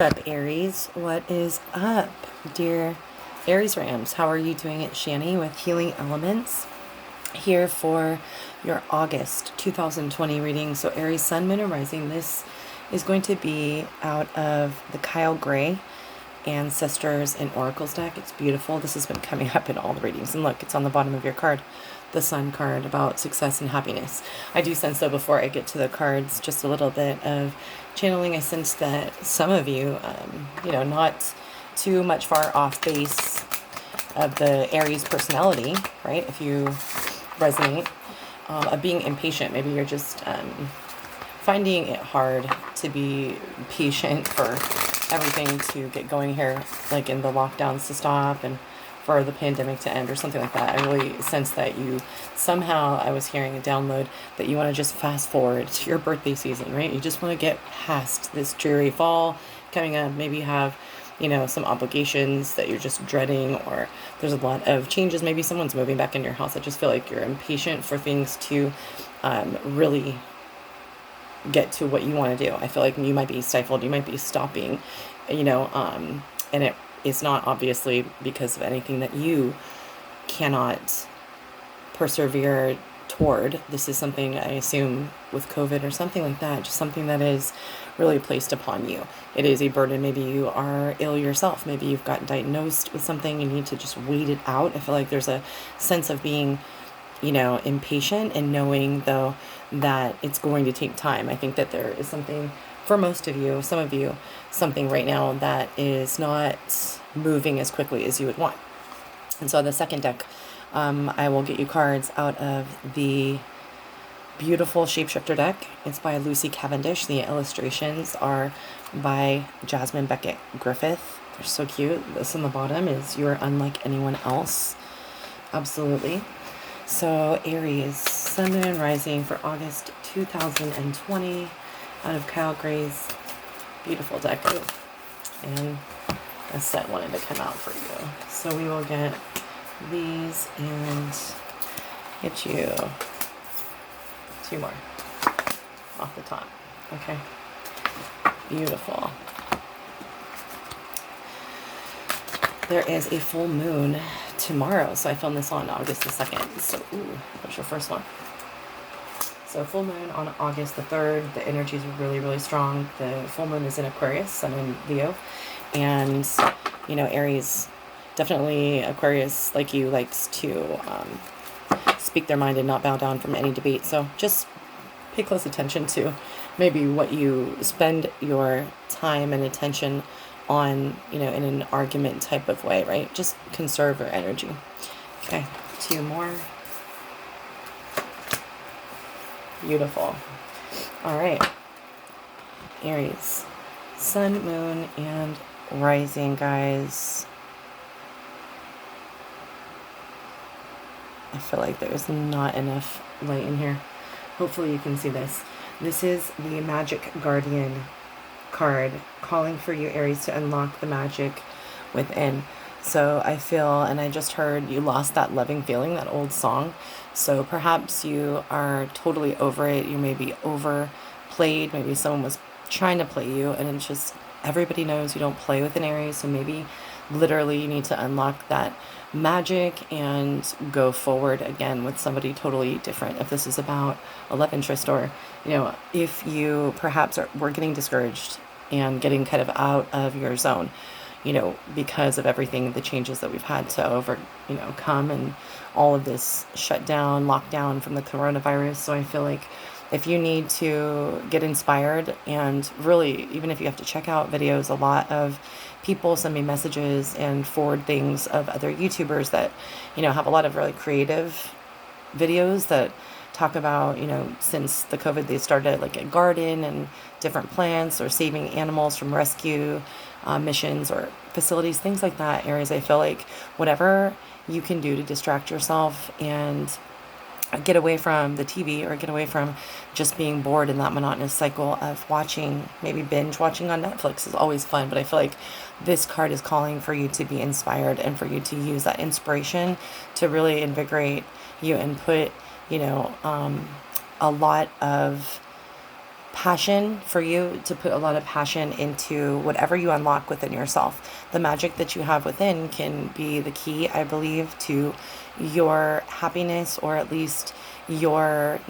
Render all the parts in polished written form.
What's up, Aries? What is up, dear Aries Rams? How are you doing? It's Shani with Healing Elements here for your August 2020 reading. So Aries, Sun, Moon, and Rising. This is going to be out of the Kyle Gray Ancestors and Oracles deck. It's beautiful. This has been coming up in all the readings. And look, it's on the bottom of your card, the Sun card, about success and happiness. I do sense, though, before I get to the cards, just a little bit of channeling. I sense that some of you, not too much far off base of the Aries personality, right? If you resonate, of being impatient. Maybe you're just finding it hard to be patient for everything to get going here, like in the lockdowns to stop and for the pandemic to end or something like that. I really sense that you somehow, I was hearing a download that you want to just fast forward to your birthday season, right? You just want to get past this dreary fall coming up. Maybe you have, some obligations that you're just dreading, or there's a lot of changes. Maybe someone's moving back in your house. I just feel like you're impatient for things to really get to what you want to do. I feel like you might be stifled. You might be stopping, and it is not obviously because of anything that you cannot persevere toward. This is something, I assume, with COVID or something like that, just something that is really placed upon you. It is a burden. Maybe you are ill yourself. Maybe you've got diagnosed with something. You need to just wait it out. I feel like there's a sense of being, impatient and knowing, though, that it's going to take time. I think that there is something for most of you, some of you, something right now that is not moving as quickly as you would want. And so the second deck, I will get you cards out of the beautiful Shapeshifter deck. It's by Lucy Cavendish. The illustrations are by Jasmine Beckett Griffith. They're so cute. This on the bottom is "You're unlike anyone else." Absolutely. So Aries, Sun, Moon, and Rising for August 2020 out of Kyle Gray's beautiful deck. And a set wanted to come out for you. So we will get these and get you two more off the top. Okay. Beautiful. There is a full moon tomorrow. So I filmed this on August the 2nd. So, there's your first one. So full moon on August the 3rd. The energies are really, really strong. The full moon is in Aquarius, Sun in Leo. And, Aries, definitely Aquarius, like you, likes to speak their mind and not bow down from any debate. So just pay close attention to maybe what you spend your time and attention on, in an argument type of way, right? Just conserve your energy. Okay, two more. Beautiful. All right. Aries, Sun, Moon, and Rising, guys. I feel like there's not enough light in here. Hopefully you can see this. This is the Magic Guardian card calling for you, Aries, to unlock the magic within. So I feel, and I just heard, you lost that loving feeling, that old song. So perhaps you are totally over it. You may be overplayed. Maybe someone was trying to play you, and it's just, everybody knows you don't play with an Aries. So maybe literally you need to unlock that magic and go forward again with somebody totally different. If this is about a love interest, or, if you perhaps were getting discouraged and getting kind of out of your zone, because of everything, the changes that we've had to come, and all of this shutdown, lockdown from the coronavirus. So I feel like if you need to get inspired, and really, even if you have to check out videos, a lot of people send me messages and forward things of other YouTubers that, have a lot of really creative videos that talk about, since the COVID, they started like a garden and different plants, or saving animals from rescue missions or facilities, things like that. Aries, I feel like whatever you can do to distract yourself and get away from the TV, or get away from just being bored in that monotonous cycle of watching, maybe binge watching on Netflix is always fun. But I feel like this card is calling for you to be inspired, and for you to use that inspiration to really invigorate you and put, a lot of passion for you to put a lot of passion into whatever you unlock within yourself. The magic that you have within can be the key, I believe, to your happiness, or at least your,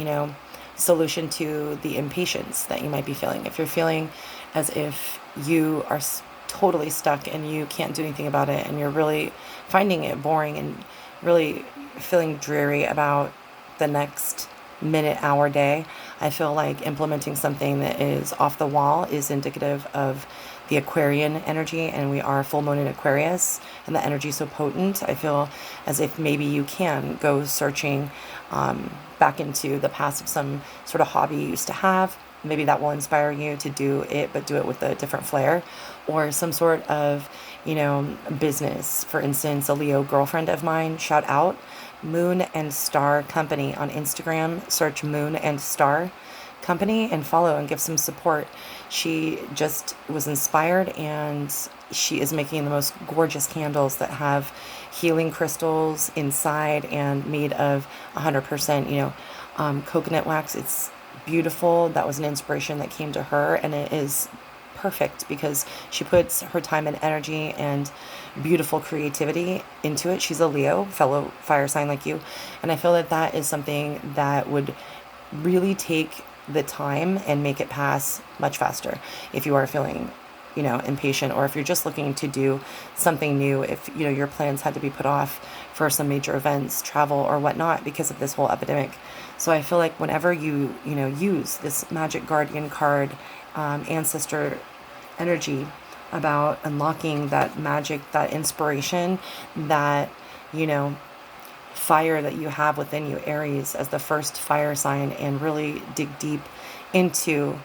solution to the impatience that you might be feeling. If you're feeling as if you are totally stuck and you can't do anything about it, and you're really finding it boring and really feeling dreary about the next minute, hour, day, I feel like implementing something that is off the wall is indicative of the Aquarian energy, and we are full moon in Aquarius, and the energy is so potent. I feel as if maybe you can go searching back into the past of some sort of hobby you used to have. Maybe that will inspire you to do it, but do it with a different flair, or some sort of, business. For instance, a Leo girlfriend of mine, shout out, Moon and Star Company on Instagram. Search Moon and Star Company and follow and give some support. She just was inspired, and she is making the most gorgeous candles that have healing crystals inside and made of 100%, coconut wax. It's beautiful. That was an inspiration that came to her, and it is perfect because she puts her time and energy and beautiful creativity into it. She's a Leo, fellow fire sign like you, and I feel that that is something that would really take the time and make it pass much faster if you are feeling impatient, or if you're just looking to do something new, if your plans had to be put off for some major events, travel or whatnot because of this whole epidemic. So I feel like whenever you use this magic guardian card, ancestor energy, about unlocking that magic, that inspiration, that fire that you have within you, Aries, as the first fire sign, and really dig deep into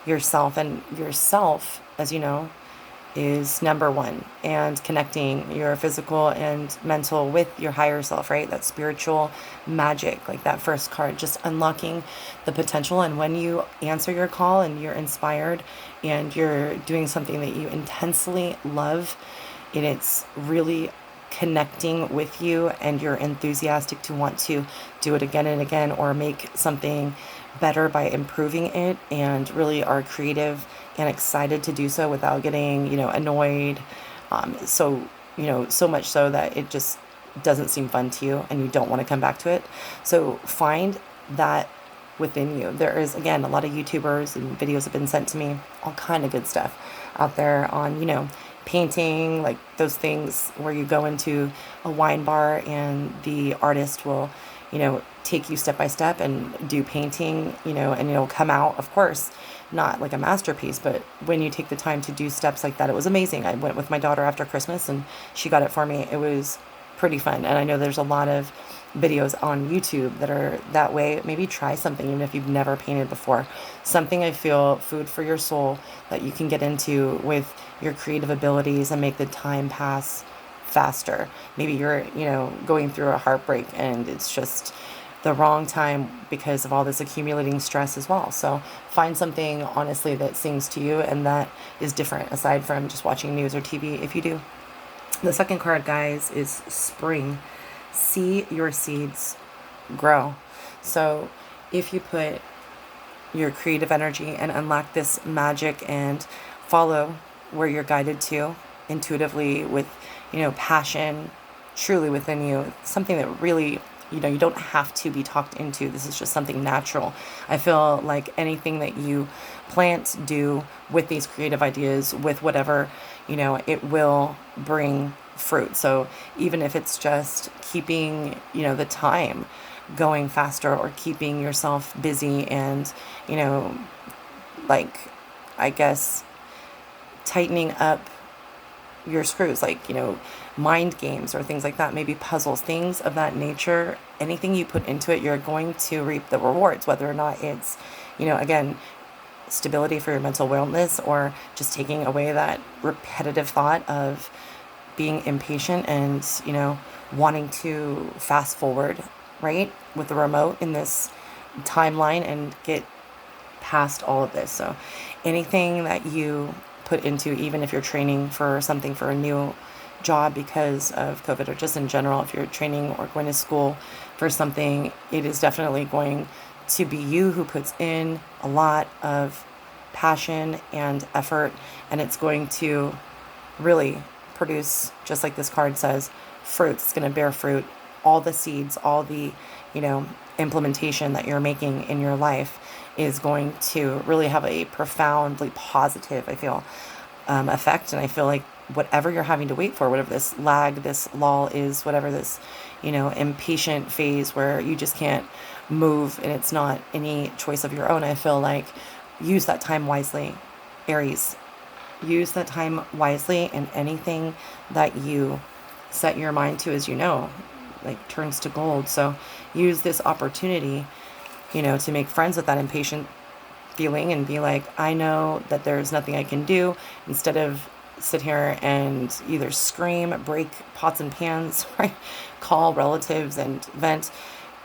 yourself. And yourself, as you know, is number one, and connecting your physical and mental with your higher self, right? That spiritual magic, like that first card, just unlocking the potential. And when you answer your call and you're inspired and you're doing something that you intensely love, and it's really connecting with you, and you're enthusiastic to want to do it again and again, or make something better by improving it, and really are creative and excited to do so without getting, annoyed. So much so that it just doesn't seem fun to you and you don't want to come back to it. So find that within you. There is, again, a lot of YouTubers and videos have been sent to me, all kind of good stuff out there on, painting, like those things where you go into a wine bar and the artist will, take you step by step and do painting, and it'll come out, of course, not like a masterpiece, but when you take the time to do steps like that, it was amazing. I went with my daughter after Christmas and she got it for me. It was pretty fun. And I know there's a lot of videos on YouTube that are that way. Maybe try something, even if you've never painted before. Something, I feel, food for your soul that you can get into with your creative abilities and make the time pass faster. Maybe you're, going through a heartbreak and it's just the wrong time because of all this accumulating stress as well. So find something, honestly, that sings to you and that is different aside from just watching news or TV, if you do. The second card, guys, is spring. See your seeds grow. So if you put your creative energy and unlock this magic and follow where you're guided to intuitively with, passion truly within you, something that really, you don't have to be talked into. This is just something natural. I feel like anything that you plant, do with these creative ideas, with whatever, it will bring fruit. So even if it's just keeping, the time going faster, or keeping yourself busy and, I guess, tightening up your screws, mind games or things like that, maybe puzzles, things of that nature. Anything you put into it, you're going to reap the rewards, whether or not it's, again, stability for your mental wellness, or just taking away that repetitive thought of being impatient and, wanting to fast forward, right, with the remote in this timeline and get past all of this. So anything that you put into, even if you're training for something, for a new job because of COVID, or just in general, if you're training or going to school for something, it is definitely going to be you who puts in a lot of passion and effort, and it's going to really produce, just like this card says, fruits. It's going to bear fruit. All the seeds, all the, implementation that you're making in your life is going to really have a profoundly positive, I feel, effect. And I feel like whatever you're having to wait for, whatever this lag, this lull is, whatever this, impatient phase where you just can't move and it's not any choice of your own, I feel like use that time wisely, Aries. Use that time wisely, and anything that you set your mind to, as like turns to gold. So use this opportunity, to make friends with that impatient feeling and be like, I know that there's nothing I can do, instead of sit here and either scream, break pots and pans, right? Call relatives and vent.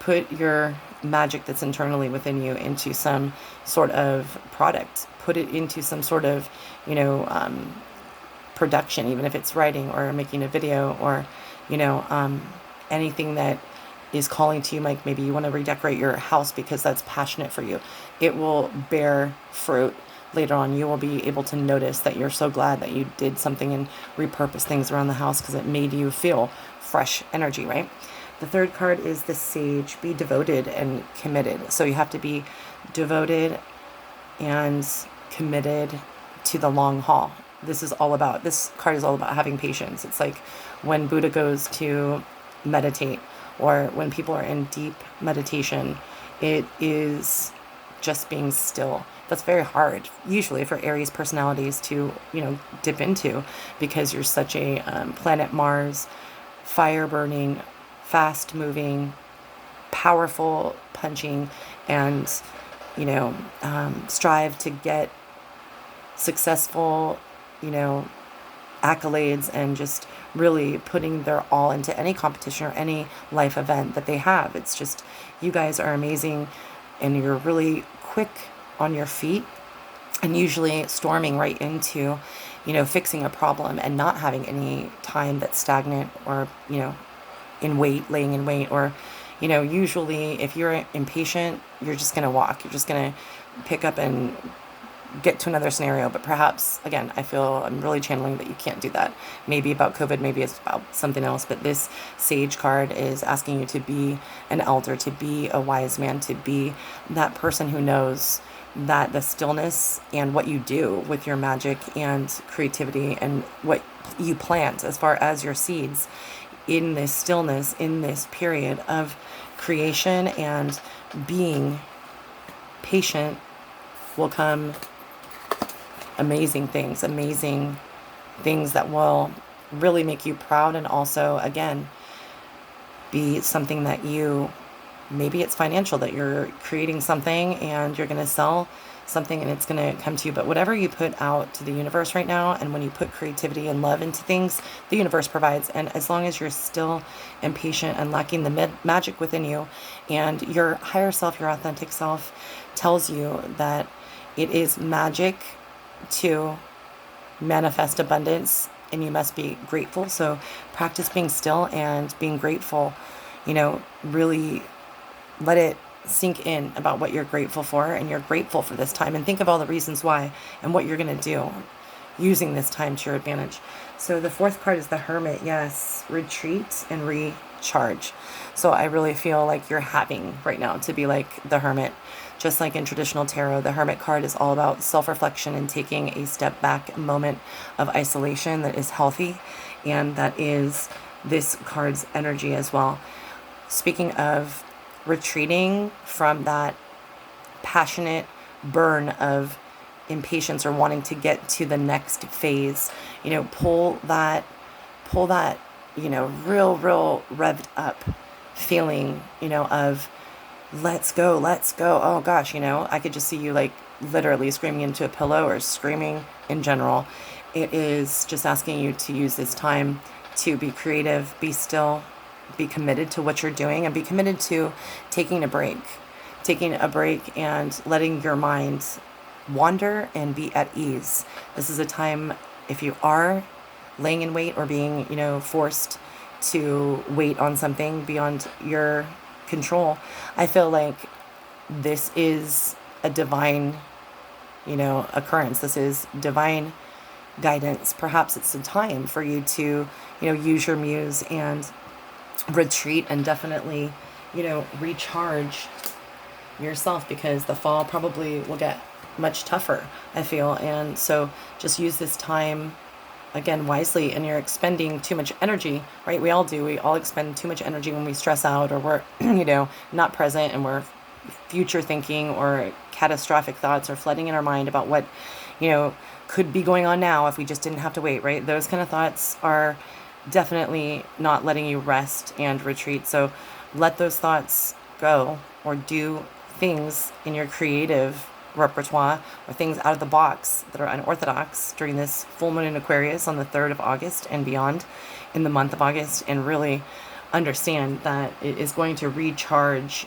Put your magic that's internally within you into some sort of product. Put it into some sort of, production, even if it's writing or making a video or, anything that is calling to you. Like maybe you want to redecorate your house because that's passionate for you. It will bear fruit later on. You will be able to notice that you're so glad that you did something and repurpose things around the house because it made you feel fresh energy, right? The third card is the Sage. Be devoted and committed. So you have to be devoted and committed to the long haul. This card is all about having patience. It's like when Buddha goes to meditate, or when people are in deep meditation, it is just being still. That's very hard, usually, for Aries personalities to, dip into, because you're such a planet Mars, fire burning, fast moving, powerful punching, and, strive to get successful, accolades, and just really putting their all into any competition or any life event that they have. It's just, you guys are amazing, and you're really quick on your feet, and usually storming right into, fixing a problem and not having any time that's stagnant or, laying in wait, or, usually if you're impatient, you're just going to walk. You're just going to pick up and get to another scenario. But perhaps, again, I feel I'm really channeling that you can't do that. Maybe about COVID, maybe it's about something else. But this Sage card is asking you to be an elder, to be a wise man, to be that person who knows that the stillness and what you do with your magic and creativity and what you plant as far as your seeds in this stillness, in this period of creation and being patient, will come amazing things that will really make you proud, and also, again, be something that maybe it's financial, that you're creating something and you're going to sell something and it's going to come to you. But whatever you put out to the universe right now, and when you put creativity and love into things, the universe provides. And as long as you're still impatient and lacking the magic within you, and your higher self, your authentic self, tells you that it is magic to manifest abundance, and you must be grateful. So practice being still and being grateful. Really let it sink in about what you're grateful for, and you're grateful for this time, and think of all the reasons why and what you're going to do using this time to your advantage. So the fourth card is the Hermit. Yes, retreat and recharge. So I really feel like you're having right now to be like the Hermit. Just like in traditional tarot, the Hermit card is all about self-reflection and taking a step back, a moment of isolation that is healthy, and that is this card's energy as well. Speaking of retreating from that passionate burn of impatience or wanting to get to the next phase, pull that, real revved up feeling, of let's go. Oh gosh, I could just see you like literally screaming into a pillow or screaming in general. It is just asking you to use this time to be creative, be still, be committed to what you're doing, and be committed to taking a break and letting your mind wander and be at ease. This is a time, if you are laying in wait or being, forced to wait on something beyond your control, I feel like this is a divine, occurrence. This is divine guidance. Perhaps it's a time for you to, use your muse and retreat and definitely, recharge yourself, because the fall probably will get much tougher, I feel. And so just use this time again wisely, and you're expending too much energy, right? We all do. We all expend too much energy when we stress out, or we're, not present, and we're future thinking, or catastrophic thoughts are flooding in our mind about what, could be going on now if we just didn't have to wait, right? Those kind of thoughts are definitely not letting you rest and retreat. So let those thoughts go, or do things in your creative repertoire, or things out of the box that are unorthodox during this full moon in Aquarius on the 3rd of August and beyond, in the month of August, and really understand that it is going to recharge,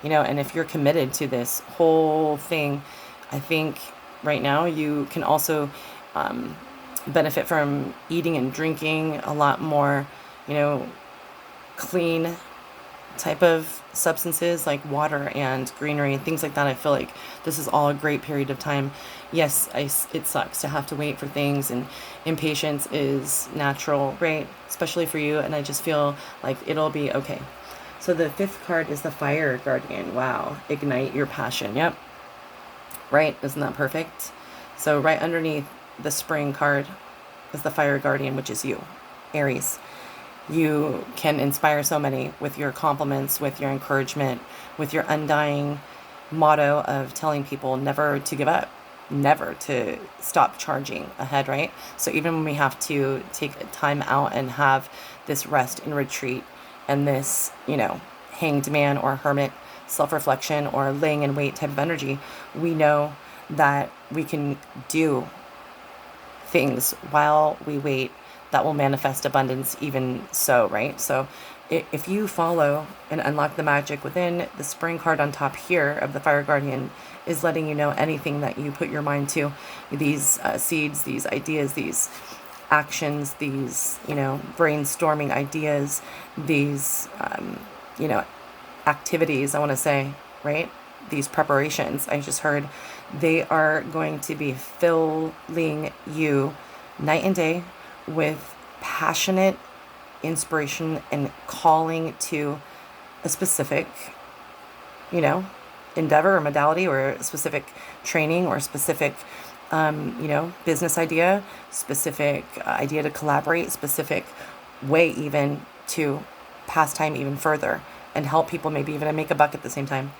and if you're committed to this whole thing, I think right now you can also benefit from eating and drinking a lot more, clean type of substances like water and greenery and things like that. I feel like this is all a great period of time. Yes, it sucks to have to wait for things, and impatience is natural, right? Especially for you, and I just feel like it'll be okay. So the 5th card is the Fire Guardian. Wow. Ignite your passion. Yep. Right? Isn't that perfect? So right underneath the Spring card is the Fire Guardian, which is you, Aries. You can inspire so many with your compliments, with your encouragement, with your undying motto of telling people never to give up, never to stop charging ahead, right? So even when we have to take time out and have this rest and retreat, and this, hanged man or hermit self-reflection or laying in wait type of energy, we know that we can do things while we wait that will manifest abundance even so, right? So if you follow and unlock the magic within, the Spring card on top here of the Fire Guardian is letting you know anything that you put your mind to, these seeds, these ideas, these actions, these, brainstorming ideas, these, activities, I want to say, right? These preparations, I just heard, they are going to be filling you night and day with passionate inspiration and calling to a specific, endeavor or modality, or a specific training, or a specific, business idea, specific idea to collaborate, specific way even to pass time even further and help people, maybe even make a buck at the same time.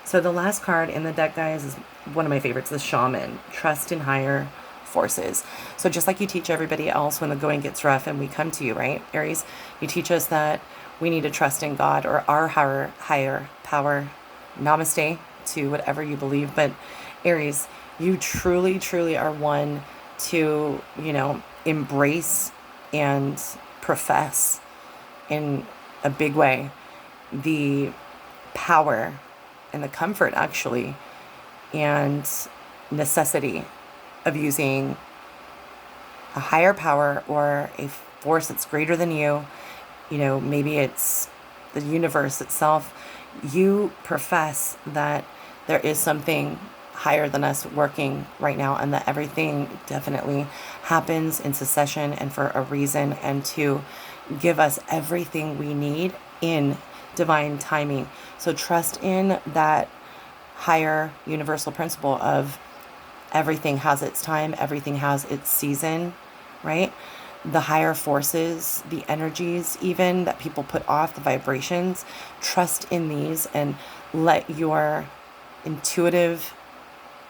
So the last card in the deck, guys, is one of my favorites, the Shaman. Trust in higher forces. So just like you teach everybody else when the going gets rough and we come to you, right, Aries, you teach us that we need to trust in God, or our higher power. Namaste to whatever you believe. But Aries, you truly, truly are one to, embrace and profess in a big way the power and the comfort, actually, and necessity of using a higher power, or a force that's greater than you. Maybe it's the universe itself. You profess that there is something higher than us working right now, and that everything definitely happens in succession and for a reason, and to give us everything we need in divine timing. So trust in that higher universal principle of everything has its time, everything has its season, right? The higher forces, the energies even that people put off, the vibrations, trust in these, and let your intuitive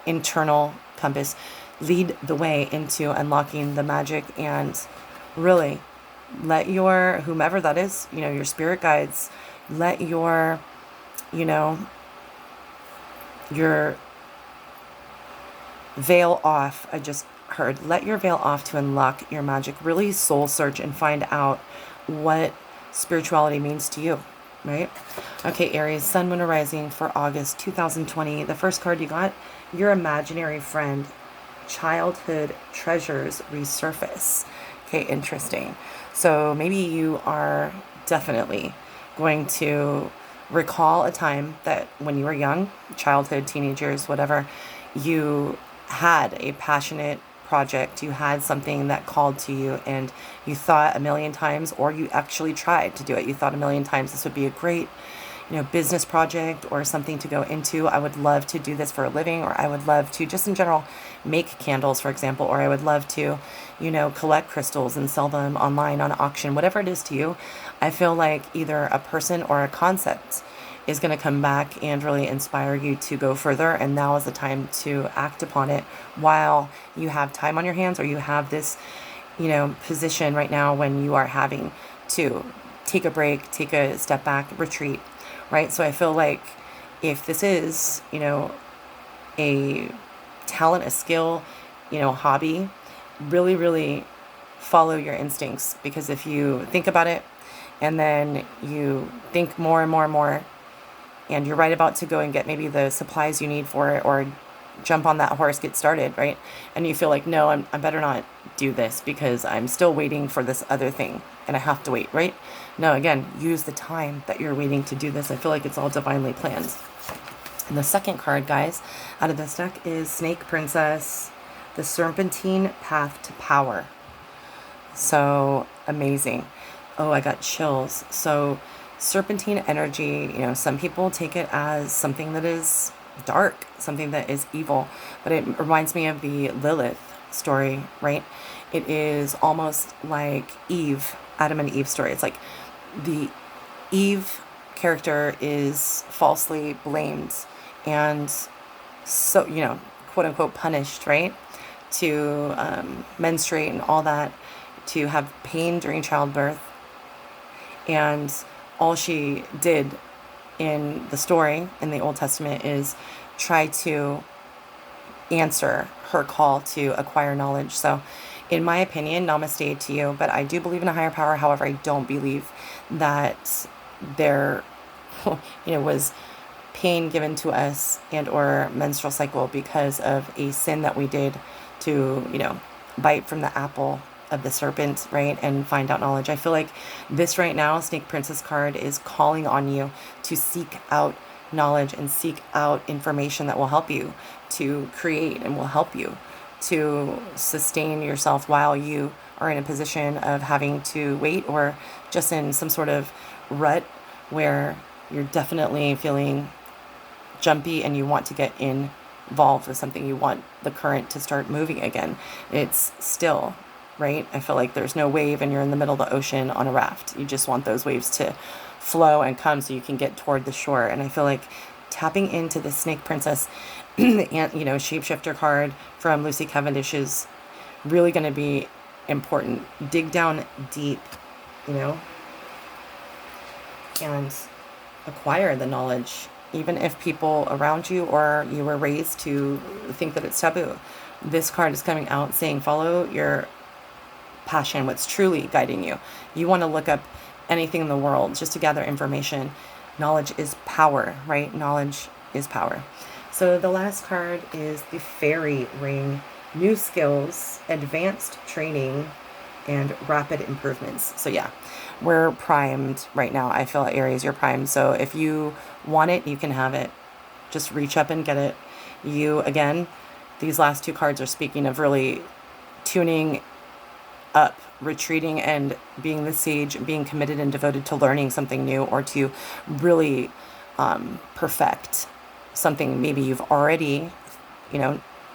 internal compass lead the way into unlocking the magic, and really let your, whomever that is, your spirit guides, let your, your veil off. I just heard, let your veil off to unlock your magic. Really soul search and find out what spirituality means to you, right? Okay, Aries, Sun, Moon, Rising for August 2020. The first card you got, your imaginary friend. Childhood treasures resurface. Okay, interesting. So maybe you are definitely going to recall a time that when you were young, childhood, teenagers, whatever, you had a passionate project, you had something that called to you, and you thought a million times, or you actually tried to do it. You thought a million times this would be a great, business project or something to go into. I would love to do this for a living, or I would love to just in general make candles, for example, or I would love to, collect crystals and sell them online on auction, whatever it is to you. I feel like either a person or a concept is going to come back and really inspire you to go further. And now is the time to act upon it while you have time on your hands, or you have this, position right now when you are having to take a break, take a step back, retreat, right? So I feel like if this is, a talent, a skill, hobby, really, really follow your instincts. Because if you think about it and then you think more and more and more, and you're right about to go and get maybe the supplies you need for it, or jump on that horse, get started, right? And you feel like, no, I better not do this because I'm still waiting for this other thing and I have to wait, right? No, again, use the time that you're waiting to do this. I feel like it's all divinely planned. And the second card, guys, out of this deck is Snake Princess, the Serpentine Path to Power. So amazing. Oh, I got chills. So serpentine energy, some people take it as something that is dark, something that is evil, but it reminds me of the Lilith story, right? It is almost like Eve, Adam and Eve story. It's like the Eve character is falsely blamed and so, quote unquote punished, right? To menstruate and all that, to have pain during childbirth. And all she did in the story in the Old Testament is try to answer her call to acquire knowledge. So in my opinion, namaste to you, but I do believe in a higher power. However, I don't believe that there was pain given to us and or menstrual cycle because of a sin that we did to bite from the apple of the serpent, right, and find out knowledge. I feel like this right now, Snake Princess card, is calling on you to seek out knowledge and seek out information that will help you to create and will help you to sustain yourself while you are in a position of having to wait, or just in some sort of rut where you're definitely feeling jumpy and you want to get involved with something. You want the current to start moving again. It's still, right? I feel like there's no wave and you're in the middle of the ocean on a raft. You just want those waves to flow and come so you can get toward the shore. And I feel like tapping into the Snake Princess, shapeshifter card from Lucy Cavendish is really going to be important. Dig down deep, and acquire the knowledge, even if people around you or you were raised to think that it's taboo. This card is coming out saying, follow your passion, what's truly guiding you. You want to look up anything in the world just to gather information. Knowledge is power, right? Knowledge is power. So the last card is the Fairy Ring. New skills, advanced training, and rapid improvements. So yeah, we're primed right now. I feel, Aries, you're primed. So if you want it, you can have it. Just reach up and get it. You, again, these last two cards are speaking of really tuning up, retreating, and being the sage, being committed and devoted to learning something new, or to really perfect something maybe you've already,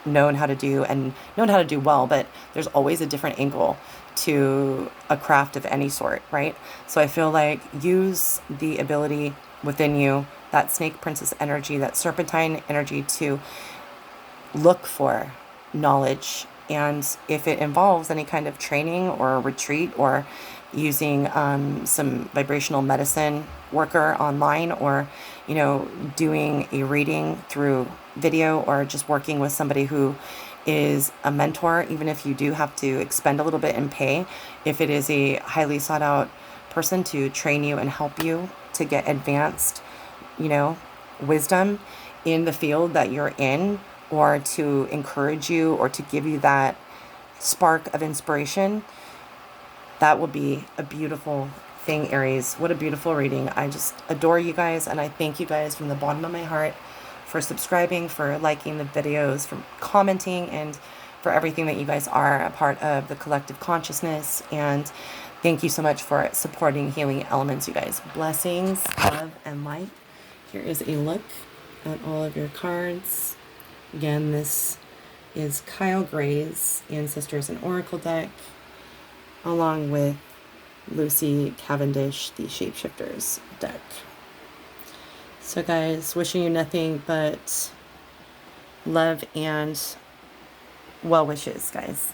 known how to do and known how to do well, but there's always a different angle to a craft of any sort, right? So I feel like use the ability within you, that Snake Princess energy, that serpentine energy, to look for knowledge. And if it involves any kind of training or a retreat, or using some vibrational medicine worker online, or doing a reading through video, or just working with somebody who is a mentor, even if you do have to expend a little bit in pay, if it is a highly sought out person to train you and help you to get advanced wisdom in the field that you're in, or to encourage you or to give you that spark of inspiration, that will be a beautiful thing, Aries. What a beautiful reading. I just adore you guys, and I thank you guys from the bottom of my heart for subscribing, for liking the videos, for commenting, and for everything that you guys are a part of the collective consciousness. And thank you so much for supporting Healing Elements, you guys. Blessings, love, and light. Here is a look at all of your cards. Again, this is Kyle Gray's Ancestors and Oracle deck, along with Lucy Cavendish, the Shapeshifters deck. So guys, wishing you nothing but love and well wishes, guys.